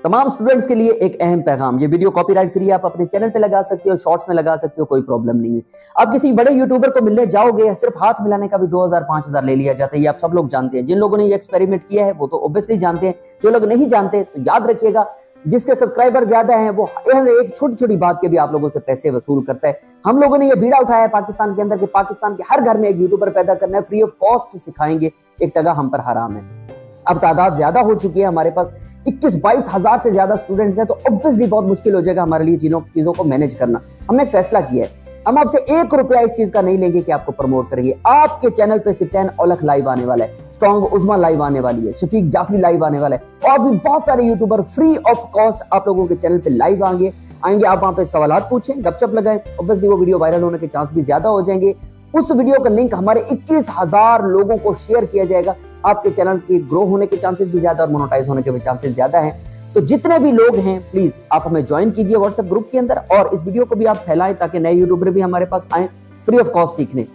तमाम स्टूडेंट्स के लिए एक अहम पैगाम, ये वीडियो कॉपीराइट फ्री है, आप अपने चैनल पे लगा सकते हो, शॉर्ट्स में लगा सकते हो, कोई प्रॉब्लम नहीं है। आप किसी बड़े यूट्यूबर को मिलने जाओगे, सिर्फ हाथ मिलाने का भी 2000-5000 ले लिया जाता है, ये आप सब लोग जानते हैं। जिन लोगों ने ये एक्सपेरिमेंट किया है वो तो ऑब्वियसली जानते हैं, जो लोग नहीं जानते तो याद रखिएगा, जिसके सब्सक्राइबर ज्यादा हैं वो एक छोटी छोटी बात के भी आप लोगों से पैसे वसूल करता है। हम लोगों ने ये बीड़ा उठाया है पाकिस्तान के अंदर कि पाकिस्तान के हर घर में एक यूट्यूबर पैदा करना है, फ्री ऑफ कॉस्ट सिखाएंगे, एक टका हम पर हराम है। अब तादाद ज्यादा हो चुकी है, हमारे पास 21-22 हजार से ज्यादा स्टूडेंट्स हैं, तो ऑब्वियसली बहुत मुश्किल हो जाएगा हमारे लिए चीजों को मैनेज करना। हमने एक फैसला किया है, हम आपसे 1 रुपया इस चीज का नहीं लेंगे कि आपको प्रमोट करेंगे। आपके चैनल पे सिप्तैन औलख लाइव आने वाला है, स्ट्रॉन्ग उज़मा लाइव आने वाली है, शफीक जाफरी लाइव आने वाला है, और भी बहुत सारे यूट्यूबर फ्री ऑफ कॉस्ट आप लोगों के चैनल पे लाइव आएंगे। आप वहां पे सवाल पूछें, गपशप लगाएं, ऑब्वियसली वो वीडियो वायरल होने के चांस भी ज्यादा हो जाएंगे। उस वीडियो का लिंक हमारे 21,000 लोगों को शेयर किया जाएगा, आपके चैनल के ग्रो होने के चांसेस भी ज्यादा और मोनेटाइज होने के भी चांसेस ज्यादा हैं। तो जितने भी लोग हैं प्लीज आप हमें ज्वाइन कीजिए व्हाट्सएप ग्रुप के अंदर, और इस वीडियो को भी आप फैलाएं ताकि नए यूट्यूबर भी हमारे पास आए फ्री ऑफ कॉस्ट सीखने।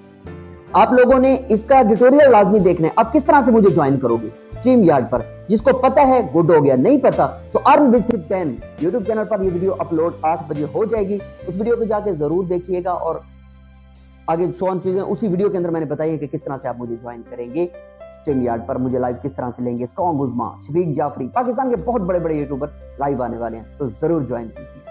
आप लोगों ने इसका ट्यूटोरियल लाजमी देखना है। आप किस तरह से मुझे ज्वाइन करोगे स्ट्रीम यार्ड पर, जिसको पता है गुड हो गया, नहीं पता तो earn with Sibtain YouTube channel पर ये वीडियो अपलोड 8 बजे हो जाएगी, उस वीडियो को जाके जरूर देखिएगा। और आगे 100 चीजें उसी वीडियो के अंदर मैंने बताई है कि किस तरह से आप मुझे ज्वाइन करेंगे स्ट्रीम यार्ड पर, मुझे लाइव किस तरह से लेंगे। स्ट्रॉन्ग उज़मा, शफीक जाफरी, पाकिस्तान के बहुत बड़े बड़े यूट्यूबर लाइव आने वाले हैं, तो जरूर ज्वाइन कीजिए।